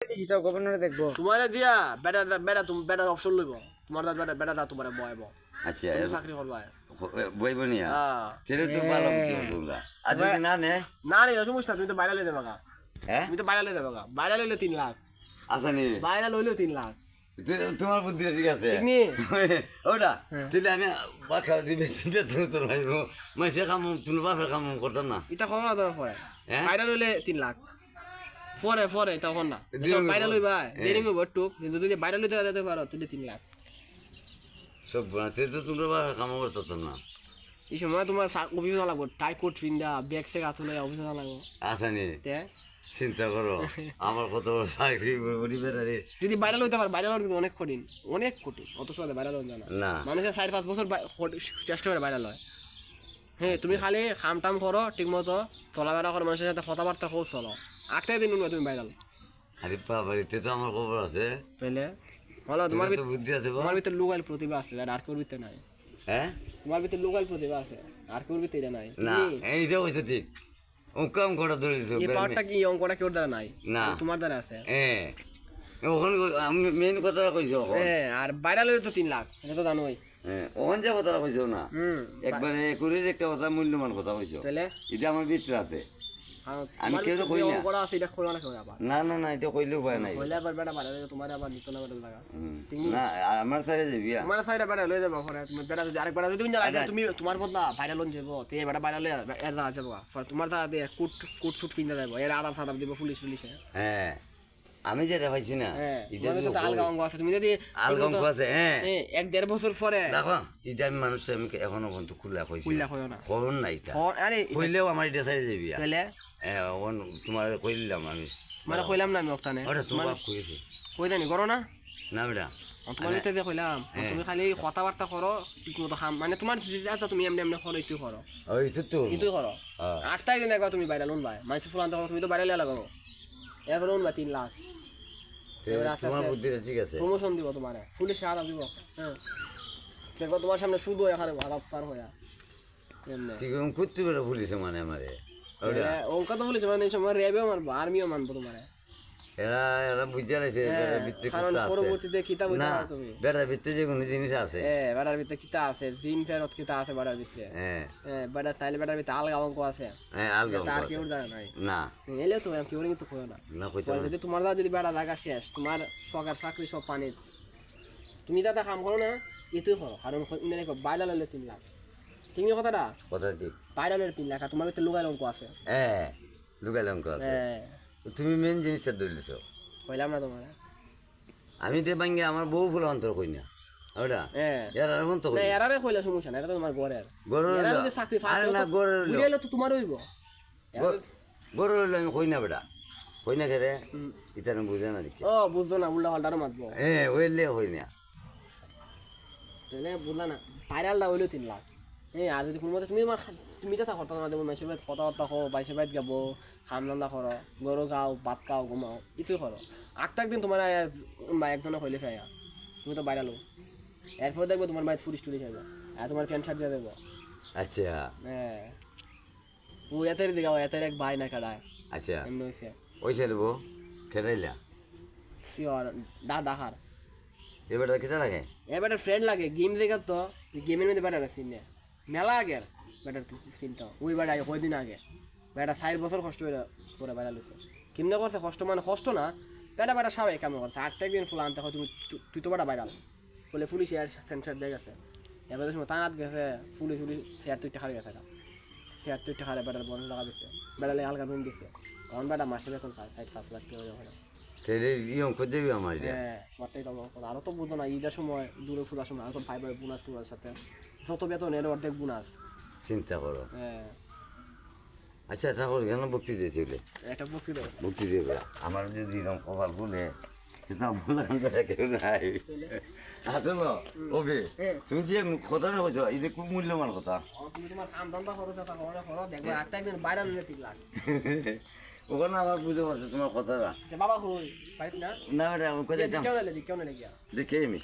দিছি তো গভর্নরে দেখবো তোমারে দিয়া বেটা বেটা তুমি বেটার অপশন লইব তোমার বেটা বেটা তোমার বয়ব আচ্ছা তুমি চাকরি করবা বইব নিয়া হ্যাঁ তেলে তো ভালো বুদ্ধি তোমরা আর যদি না নে না রে সমস্যা তুমি তো বাইরে লই যাবা হ্যাঁ তুমি তো বাইরে লই যাবা বাইরে লইলে 3 লাখ আচ্ছা নি বাইরে লইলেও 3 লাখ তোমার বুদ্ধি ঠিক আছে ঠিক নি ওটা তাহলে আমি বাখা দিবে বেতন চলাইব মাসে কাম তুমি বাপের কাম করতাম না এটা কোন না ধর পরে হ্যাঁ? বাইরে লইলে 3 লাখ পরে পরে তখন না দিও বাইরে গো। লইবা দেরি হইব একটু কিন্তু যদি বাইরে লইতে যেতে পারো তুই 3 লাখ সব বানাতে তো তোমরা বাপের কাম করতাম না এই সময় তোমার অফিসে না লাগবো টাই কোট পিন্দা ব্যাগ সে গাছলে অফিসে না লাগবো আচ্ছা নি তে চিন্তা করো আমার কত বড় চাকরি পরিবারে যদি বাইরে লইতে পার বাইরে লওয়ার কিন্তু অনেক কঠিন অত সহজে বাইরে লওয়া যায় না না মানুষের 4-5 বছর চেষ্টা করে বাইরে লয় হ্যাঁ তুমি খালি খাম টাম করো ঠিক মতো চলাফেরা করো মানুষের সাথে কথাবার্তা খুব চলো আটটাই দিন তুমি বাইরে লো আরে বাবারিতে তো আমার খবর আছে পেলে বলো তোমার তোমার তো বুদ্ধি আছে তোমার ভিতরে লুকাইল প্রতিভা আছে আর কেউ ভিতরে নাই হ্যাঁ তোমার ভিতরে লুকাইল প্রতিভা আছে আর কেউ ভিতরে নাই না এইটা হয়েছে ঠিক কাম করা ধরে এই পাওয়ারটা কি অঙ্কটা কেউ দ্বারা নাই না তোমার দ্বারা আছে হ্যাঁ ওখানে আমি মেন কথাটা কইছি ওখানে হ্যাঁ আর বাইরে লইলে তো 3 লাখ এটা তো জানোই হ্যাঁ ওখানে যে কথাটা কইছো না হুম একবারে কুড়ির একটা কথা মূল্যবান কথা কইছো তাহলে এটা আমার ভিতরে আছে আমি তোমার কেউ ভিতরে কই যে না। অঙ্কটা আছে এটা খোলা না কেউ আবার না না না এটা কইলে উপায় নাই হইলে আবার বেটা বাইরে তোমার আবার নিত না বেটা লাগা না আমার সাইডে যাবি তোমার সাইডে বেটা লই যাবো পরে তুমি বেটা যদি আরেক বেটা যদি তুমি তোমার বদলা বাইরে লোন যাবো তে বেটা বাইরে লই এর না যাবো পরে তোমার যা দিয়ে কুট কুট ফুট পিন্দা যাবো এর আরাম সারাম দিব পুলিশ পুলিশে হ্যাঁ আমি যেটা পাইছি না হ্যাঁ এটা তোমার তো আলগা অঙ্গ আছে তুমি যদি আলগম আছে হ্যাঁ 1-1.5 বছর পরে দেখো এটা আমি মানুষের আমি এখনো পর্যন্ত খুলে কইছি খুললা কইও না করুন না এটা আরে কইলেও আমার এটা সাইডে যাবি তাহলে হ্যাঁ তোমার কইলাম আমি মানে কইলাম না আমি ওখানে ওটা তোমার বাপ কইছে কই জানি করো না না বেটা তোমার ভিতরে দিয়ে কইলাম তুমি খালি কথাবার্তা করো ঠিক মতো খাম মানে তোমার যেটা তুমি এমনি এমনি করো এইটুই করো ওই তো এইটুই করো আটটাই দিন একবার তুমি বাইরে লোন ভাই মানুষ ফুলান তখন তুমি তো বাইরে লিয়া লাগাবো এরপর লোন ভাই 3 লাখ তোমার বুদ্ধিটা ঠিক আছে প্রমোশন দিব তোমার পুলিশে আদা দিব হ্যাঁ দেখো তোমার সামনে শুধু এখানে ভাড়া পার হইয়া এমনি ঠিক করতে পারে পুলিশে মানে আমারে ওটা অঙ্ক তো বলেছে মানে এই সময় রেবেও মানবো আর্মিও মানবো তোমার এরা এরা বুঝতে লাগছে বেটার ভিতরে কারণ কিছু আছে পরবর্তীতে কিতা বুঝতে না পারো তুমি বেটার ভিতরে যে কোনো জিনিস আছে বেটার ভিতরে কিতা আছে জিন ফেরত কিতা আছে বেটার ভিতরে হ্যাঁ বেটার চাইলে বেটার ভিতরে আলগা অঙ্ক আছে হ্যাঁ আলগম তার কেউ জানে নাই না এলে তো কেউ কিন্তু কইও না না কইতে পরে যদি তোমার দ্বারা যদি বেটা জায়গা শেষ তোমার সরকার চাকরি সব পানি তুমি যাতে কাম করো না এতুই করো কারণ বাইরে লইলে 3 লাখ ঠিক না কথাটা কথা ঠিক বাইরে লইলে 3 লাখ আর তোমার ভিতরে লুকাইল অঙ্ক আছে হ্যাঁ লুকাইলাম আছে তুমি মেন জিনিসটা ধরলিছ কইলাম না তোমার আমি তো ভাঙ্গে আমার বউ ফুল অন্তর কই না ওটা এর আর মন তো না এরারে কইলা সমস্যা না এটা তো তোমার ঘরের গরুর এরা যদি চাকরি আরে না গরুর বুঝাইলে তো তোমার হইব গরুর আমি কই না বেটা কই না খেরে ইতানে বুঝে না দেখি ও বুঝতো না উল্টা পাল্টারও মাতবো হ্যাঁ ওইলে হই না তাহলে বুঝলা না ভাইরালটা হইলো 3 লাখ আর যদি কোনো মতে তুমি তো থাকো না যেমন মাসের বাড়িতে কথাবার্তা হো বাইশের বাড়িতে যাবো খাম রান্না করো গরু খাও ভাত খাও ঘুমাও ইতুই করো আটটা একদিন তোমার একজনে হইলে চাই তুমি তো বাইরালো এরপর দেখবো তোমার বাড়িতে ফুরিস টুরিস হবে আর তোমার প্যান্ট শার্ট দিয়ে দেবো আচ্ছা হ্যাঁ ও এতের দিকে এতের এক ভাই না কাটায় আচ্ছা এমনি হয়েছে ওইসে দেবো খেটাইলা শিওর ডাকার এবারটা কেটে লাগে এবার ফ্রেন্ড লাগে গেম জায়গা তো গেমের মধ্যে ব্যাটার চিনে মেলা আগের ব্যাটার চিন্তা ওই বেটা আগে কয়দিন আগে বেটা 4 বছর কষ্ট করে বেড়া লইছে কেমনে করছে কষ্ট মানে কষ্ট না বেটা স্বাভাবিক কামে করছে আটটা একদিন ফুল আনতে হয় তুই তো বেটা বাইরাল বলে পুলিশ আর ফ্রেন্ড শার্ট দিয়ে গেছে এবার সময় তানাত গেছে পুলিশ শেয়ার তুই টাকা গেছে শেয়ার তুই টাকা বেটার বন্ধ লাগা দিচ্ছে বেড়ালে হালকা নুন দিচ্ছে তখন বেটা মাসে বেতন পায় 5 লাখ টাকা যখন তেরে ইয়ং করে দেবি আমার মাত্রাই তো আরো তো বুঝো না ঈদের সময় দূরে ফুলার সময় আরো তো ভাই বোনাস টুনার সাথে যত বেতন এর অর্ধেক বোনাস চিন্তা করো হ্যাঁ আচ্ছা ঠাকুর কেন ভক্তি দিয়েছিলে একটা বকি দাও ভক্তি দেবে আমার যদি এরকম কপাল বলে সেটা বলে কেউ নাই আসলো ওকে তুমি যে কথাটা বলছো এটা খুব মূল্যবান কথা তুমি তোমার কাম ধান্দা করো তা করো দেখো একটা একদিন বাইরে নিলে 3 লাখ ওখানে আমার বুঝতে পারছো তোমার কথাটা বাবা কই পাইত না না ম্যাডাম কেউ না গিয়া দেখে আমি